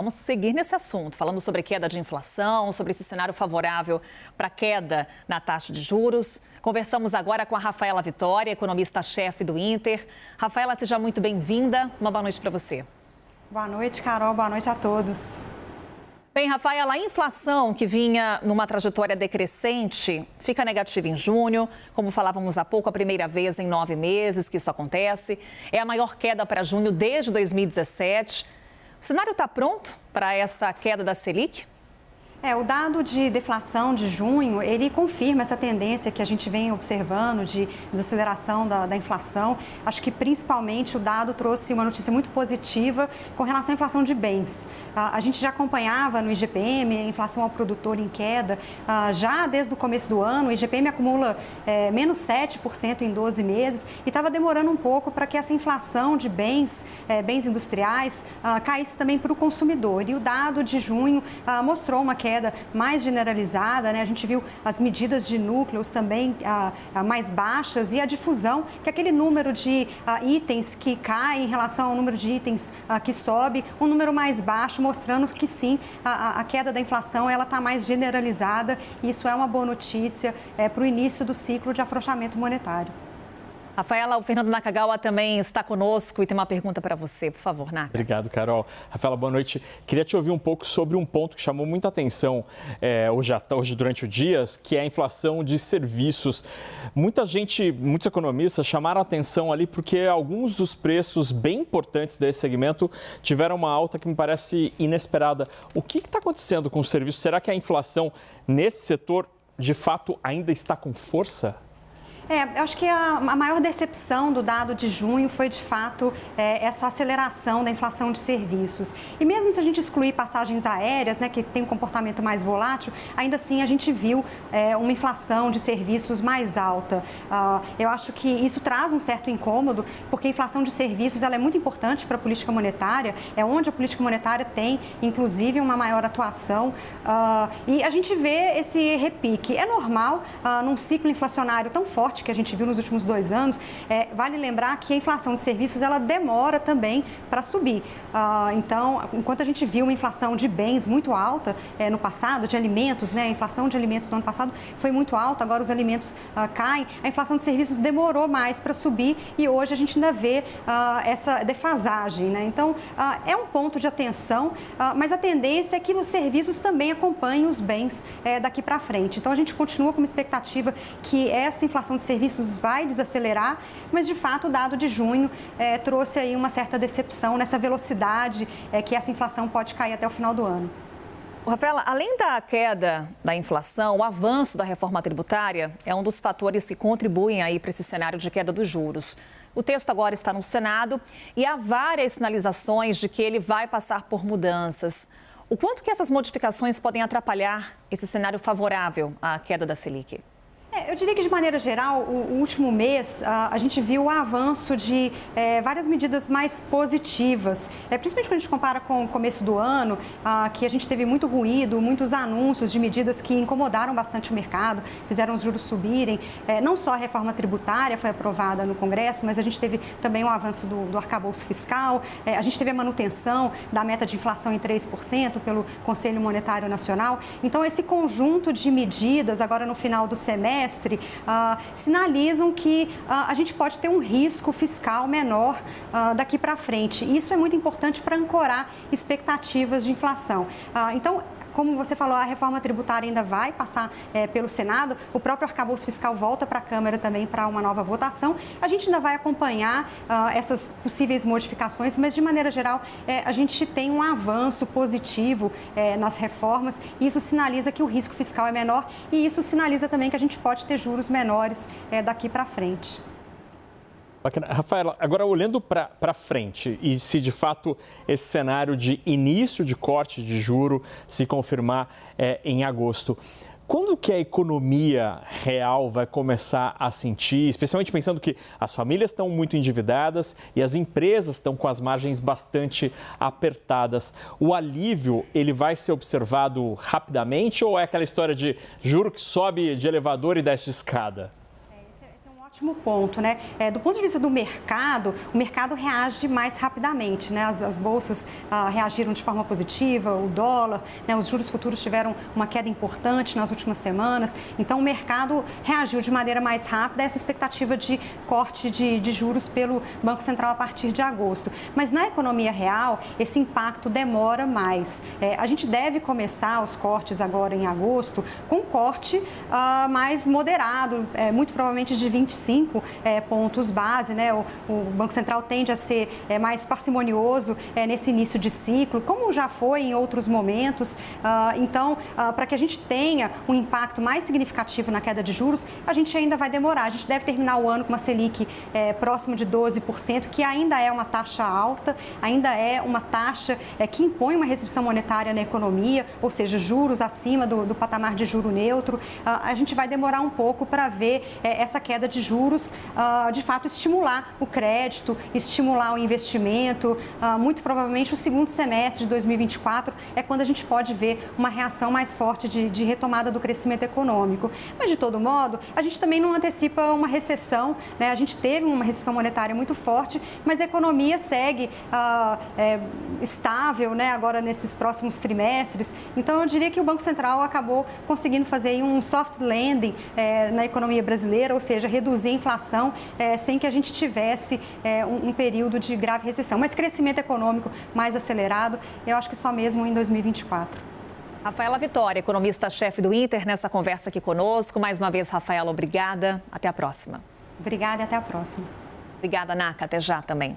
Vamos seguir nesse assunto, falando sobre queda de inflação, sobre esse cenário favorável para a queda na taxa de juros. Conversamos agora com a Rafaela Vitória, economista-chefe do Inter. Rafaela, seja muito bem-vinda. Uma boa noite para você. Boa noite, Carol. Boa noite a todos. Bem, Rafaela, a inflação que vinha numa trajetória decrescente fica negativa em junho. Como falávamos há pouco, a primeira vez em 9 meses que isso acontece. É a maior queda para junho desde 2017. O cenário está pronto para essa queda da Selic? O dado de deflação de junho, ele confirma essa tendência que a gente vem observando de desaceleração da inflação. Acho que principalmente o dado trouxe uma notícia muito positiva com relação à inflação de bens. A gente já acompanhava no IGPM a inflação ao produtor em queda. Já desde o começo do ano, o IGPM acumula menos 7% em 12 meses e estava demorando um pouco para que essa inflação de bens industriais, caísse também para o consumidor. E o dado de junho mostrou uma queda mais generalizada, né? A gente viu as medidas de núcleos também mais baixas e a difusão, que é aquele número de itens que cai em relação ao número de itens que sobe, um número mais baixo, mostrando que sim, a queda da inflação ela está mais generalizada e isso é uma boa notícia para o início do ciclo de afrouxamento monetário. Rafaela, o Fernando Nakagawa também está conosco e tem uma pergunta para você, por favor, Naka. Obrigado, Carol. Rafaela, boa noite. Queria te ouvir um pouco sobre um ponto que chamou muita atenção hoje durante o dia, que é a inflação de serviços. Muitos economistas chamaram a atenção ali porque alguns dos preços bem importantes desse segmento tiveram uma alta que me parece inesperada. O que está acontecendo com os serviços? Será que a inflação nesse setor, de fato, ainda está com força? Eu acho que a maior decepção do dado de junho foi, de fato, essa aceleração da inflação de serviços. E mesmo se a gente excluir passagens aéreas, né, que tem um comportamento mais volátil, ainda assim a gente viu uma inflação de serviços mais alta. Eu acho que isso traz um certo incômodo, porque a inflação de serviços ela é muito importante para a política monetária, é onde a política monetária tem, inclusive, uma maior atuação. E a gente vê esse repique. É normal, num ciclo inflacionário tão forte que a gente viu nos últimos 2 anos, vale lembrar que a inflação de serviços ela demora também para subir. Então, enquanto a gente viu uma inflação de bens muito alta no passado, de alimentos, né, a inflação de alimentos no ano passado foi muito alta, agora os alimentos caem, a inflação de serviços demorou mais para subir e hoje a gente ainda vê essa defasagem, né? Então, é um ponto de atenção, mas a tendência é que os serviços também acompanhem os bens daqui para frente. Então, a gente continua com uma expectativa que essa inflação de serviços vai desacelerar, mas de fato o dado de junho trouxe aí uma certa decepção nessa velocidade que essa inflação pode cair até o final do ano. Rafaela, além da queda da inflação, o avanço da reforma tributária é um dos fatores que contribuem aí para esse cenário de queda dos juros. O texto agora está no Senado e há várias sinalizações de que ele vai passar por mudanças. O quanto que essas modificações podem atrapalhar esse cenário favorável à queda da Selic? Eu diria que, de maneira geral, o último mês, a gente viu o avanço de várias medidas mais positivas, principalmente quando a gente compara com o começo do ano, que a gente teve muito ruído, muitos anúncios de medidas que incomodaram bastante o mercado, fizeram os juros subirem. Não só a reforma tributária foi aprovada no Congresso, mas a gente teve também o avanço do arcabouço fiscal, a gente teve a manutenção da meta de inflação em 3% pelo Conselho Monetário Nacional. Então, esse conjunto de medidas, agora no final do semestre, sinalizam que a gente pode ter um risco fiscal menor daqui para frente. E isso é muito importante para ancorar expectativas de inflação. Então, como você falou, a reforma tributária ainda vai passar pelo Senado, o próprio arcabouço fiscal volta para a Câmara também para uma nova votação. A gente ainda vai acompanhar essas possíveis modificações, mas de maneira geral a gente tem um avanço positivo nas reformas e isso sinaliza que o risco fiscal é menor e isso sinaliza também que a gente pode ter juros menores daqui para frente. Bacana. Rafaela, agora olhando para frente e se de fato esse cenário de início de corte de juro se confirmar em agosto, quando que a economia real vai começar a sentir, especialmente pensando que as famílias estão muito endividadas e as empresas estão com as margens bastante apertadas, o alívio ele vai ser observado rapidamente ou é aquela história de juro que sobe de elevador e desce de escada? Ótimo ponto, né? Do ponto de vista do mercado, o mercado reage mais rapidamente, né? As bolsas reagiram de forma positiva, o dólar, né? Os juros futuros tiveram uma queda importante nas últimas semanas, então o mercado reagiu de maneira mais rápida a essa expectativa de corte de juros pelo Banco Central a partir de agosto. Mas na economia real, esse impacto demora mais. A gente deve começar os cortes agora em agosto com um corte mais moderado, muito provavelmente de 25 pontos base, né? O Banco Central tende a ser mais parcimonioso nesse início de ciclo, como já foi em outros momentos. Então, para que a gente tenha um impacto mais significativo na queda de juros, a gente ainda vai demorar. A gente deve terminar o ano com uma Selic próximo de 12%, que ainda é uma taxa alta, ainda é uma taxa que impõe uma restrição monetária na economia, ou seja, juros acima do patamar de juro neutro. A gente vai demorar um pouco para ver essa queda de juros, de fato, estimular o crédito, estimular o investimento. Muito provavelmente o segundo semestre de 2024 é quando a gente pode ver uma reação mais forte de retomada do crescimento econômico. Mas, de todo modo, a gente também não antecipa uma recessão, né? A gente teve uma recessão monetária muito forte, mas a economia segue estável, né? Agora nesses próximos trimestres. Então, eu diria que o Banco Central acabou conseguindo fazer aí um soft landing na economia brasileira, ou seja, reduzir a inflação sem que a gente tivesse um período de grave recessão. Mas crescimento econômico mais acelerado, eu acho que só mesmo em 2024. Rafaela Vitória, economista-chefe do Inter, nessa conversa aqui conosco. Mais uma vez, Rafaela, obrigada. Até a próxima. Obrigada e até a próxima. Obrigada, Naka. Até já também.